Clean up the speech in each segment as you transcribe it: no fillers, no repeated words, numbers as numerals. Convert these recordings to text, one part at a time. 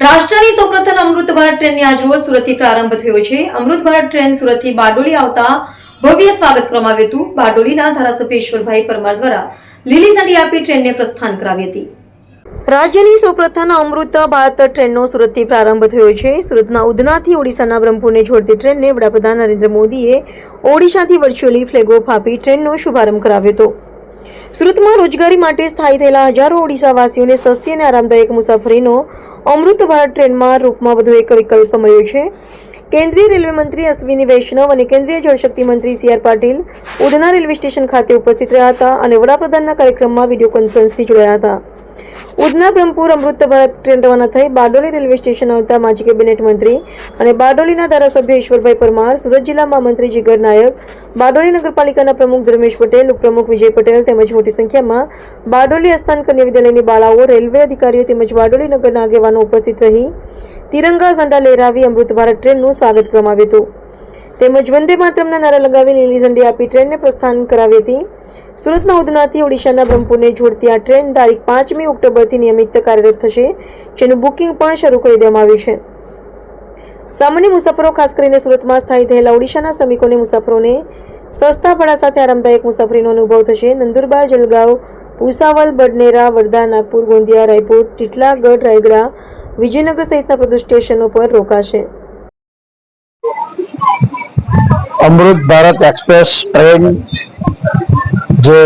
રાષ્ટ્રની સૌપ્રથમ અમૃત ભારત ટ્રેનની આજરોજ સુરતથી પ્રારંભ થયો છે। અમૃત ભારત ટ્રેન સુરતથી બારડોલી આવતા ભવ્ય સ્વાગત કરવામાં આવ્યું હતું। બારડોલીના ધારાસભ્ય ઈશ્વરભાઈ પરમાર દ્વારા લીલી ઝંડી આપી ટ્રેનને પ્રસ્થાન કરાવી હતી। રાજ્યની સૌપ્રથમ અમૃત ભારત ટ્રેનનો સુરતથી પ્રારંભ થયો છે। સુરતના ઉધનાથી ઓડિશાના બ્રહ્મપુરને જોડતી ટ્રેનને વડાપ્રધાન નરેન્દ્ર મોદીએ ઓડિશાથી વર્ચ્યુઅલી ફ્લેગ ઓફ આપી ટ્રેનનો શુભારંભ કરાવ્યો હતો। સુરતમાં રોજગારી માટે સ્થાયી થયેલા હજારો ઓડિશાવાસીઓને સસ્તી અને આરામદાયક મુસાફરીનો અમૃત ભારત ટ્રેનમાં રૂપમાં વધુ એક વિકલ્પ મળ્યો છે। કેન્દ્રીય રેલવે મંત્રી અશ્વિની વૈષ્ણવ અને કેન્દ્રીય જળશક્તિ મંત્રી સી.આર. પાટીલ ઉધના રેલવે સ્ટેશન ખાતે ઉપસ્થિત રહ્યા હતા અને વડાપ્રધાનના કાર્યક્રમમાં વિડીયો કોન્ફરન્સથી જોડાયા હતા। ઉધના બ્રહ્મપુર અમૃત ભારત ટ્રેન રવાના થઈ બારડોલી રેલવે સ્ટેશન આવતા માજી કેબિનેટ મંત્રી અને બારડોલીના ધારાસભ્ય ઈશ્વરભાઈ પરમાર, સુરત જિલ્લા મહામંત્રી જીગર નાયક, બારડોલી નગરપાલિકાના પ્રમુખ ધર્મેશ પટેલ, ઉપપ્રમુખ વિજય પટેલ તેમજ મોટી સંખ્યામાં બારડોલી અસ્થાન કન્યા વિદ્યાલયની બાળાઓ, રેલવે અધિકારીઓ તેમજ બારડોલી નગરના આગેવાનો ઉપસ્થિત રહી તિરંગા ઝંડા લહેરાવી અમૃત ભારત ટ્રેનનું સ્વાગત કરવામાં આવ્યું હતું તેમજ વંદે માતરમના નારા લગાવી લીલી ઝંડી આપી ટ્રેનને પ્રસ્થાન કરાવી હતી। સુરતના ઉધનાથી ઓડિશાના બ્રહ્મપુરને જોડતી આ ટ્રેન તારીખ 5મી ઓક્ટોબરથી નિયમિત કાર્યરત થશે, જેનું બુકિંગ પણ શરૂ કરી દેવામાં આવ્યું છે। સામાન્ય મુસાફરો, ખાસ કરીને સુરતમાં સ્થાયી થયેલા ઓડિશાના શ્રમિકોને મુસાફરોને સસ્તા ભાડા સાથે આરામદાયક મુસાફરીનો અનુભવ થશે। નંદુરબાર, જલગાંવ, ભૂસાવલ, બડનેરા, વર્ધા, નાગપુર, ગોંદિયા, રાયપુર, ટીટલાગઢ, રાયગડા, વિજયનગર સહિતના પ્રદેશ સ્ટેશનો પર રોકાશે। અમૃત ભારત એક્સપ્રેસ ટ્રેન જે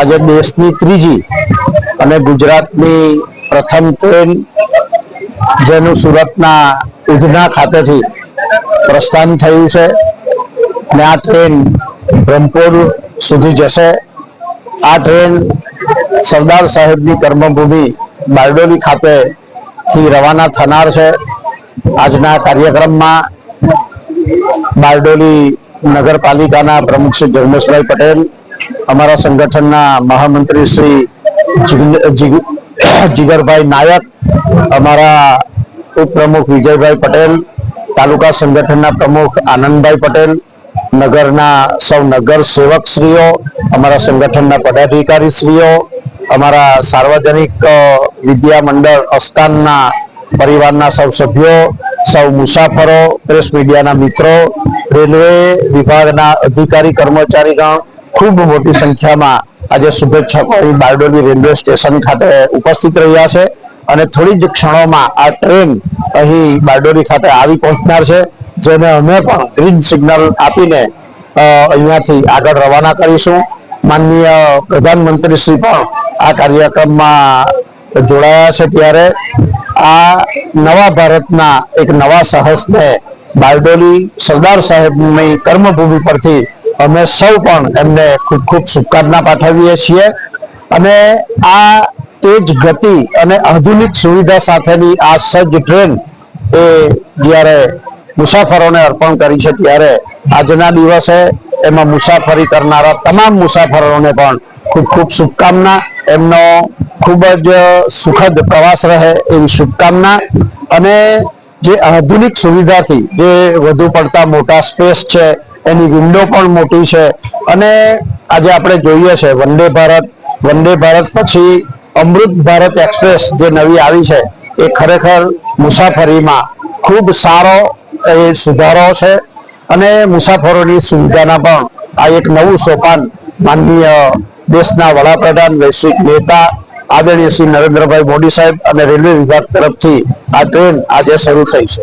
આજે દેશની ત્રીજી અને ગુજરાતની પ્રથમ ટ્રેન જેનું સુરતના ઉધના ખાતેથી પ્રસ્થાન થયું છે અને આ ટ્રેન બ્રહ્મપુર સુધી જશે। આ ટ્રેન સરદાર સાહેબની કર્મભૂમિ બારડોલી ખાતેથી રવાના થનાર છે। આજના કાર્યક્રમમાં બારડોલી નગરપાલિકાના પ્રમુખ શ્રી ધર્મેશભાઈ પટેલ, અમારા સંગઠનના મહામંત્રી શ્રી જીગરભાઈ નાયક, અમારા ઉપપ્રમુખ વિજયભાઈ પટેલ, તાલુકા સંગઠનના પ્રમુખ આનંદભાઈ પટેલ, નગરના સૌ નગર સેવકશ્રીઓ, અમારા સંગઠનના પદાધિકારીશ્રીઓ, અમારા સાર્વજનિક વિદ્યા મંડળ અસ્થાનના પરિવારના સૌ સભ્યો, સૌ મુસાફરો, પ્રેસ મીડિયાના મિત્રો, રેલવે વિભાગના અધિકારી કર્મચારીગણ ખૂબ મોટી સંખ્યામાં આજે શુભેચ્છકોની બારડોલી રેલવે સ્ટેશન ખાતે ઉપસ્થિત રહ્યા છે અને થોડી જ ક્ષણોમાં આ ટ્રેન અહીં બારડોલી ખાતે આવી પહોંચનાર છે, જેને અમે પણ ગ્રીન સિગ્નલ આપીને અહીંયાથી આગળ રવાના કરીશું। માનનીય પ્રધાનમંત્રી શ્રી પણ આ કાર્યક્રમમાં જોડાયા છે, ત્યારે આ નવા ભારતના એક નવા સાહસને બારડોલી સરદાર સાહેબની કર્મભૂમિ પરથી અમે સૌ પણ એમને ખૂબ ખૂબ શુભકામના પાઠવીએ છીએ અને આ તેજ ગતિ અને આધુનિક સુવિધા સાથેની આ સજ્જ ટ્રેન એ જ્યારે મુસાફરોને અર્પણ કરી છે, ત્યારે આજના દિવસે એમાં મુસાફરી કરનારા તમામ મુસાફરોને પણ ખૂબ ખૂબ શુભકામના। એમનો ખૂબ જ સુખદ પ્રવાસ રહે એવી શુભકામના। અને જે આધુનિક સુવિધાથી જે વધુ પડતા મોટા સ્પેસ છે, એની વિન્ડો પણ મોટી છે અને આજે આપણે જોઈએ છે વંદે ભારત પછી અમૃત ભારત એક્સપ્રેસ જે નવી આવી છે એ ખરેખર મુસાફરીમાં ખૂબ સારો એ સુધારો છે અને મુસાફરોની સુવિધાના પણ આ એક નવું સોપાન માનનીય દેશના વડાપ્રધાન, વૈશ્વિક નેતા આદરણીય શ્રી નરેન્દ્રભાઈ મોદી સાહેબ અને રેલવે વિભાગ તરફથી આ ટ્રેન આજે શરૂ થઈ છે।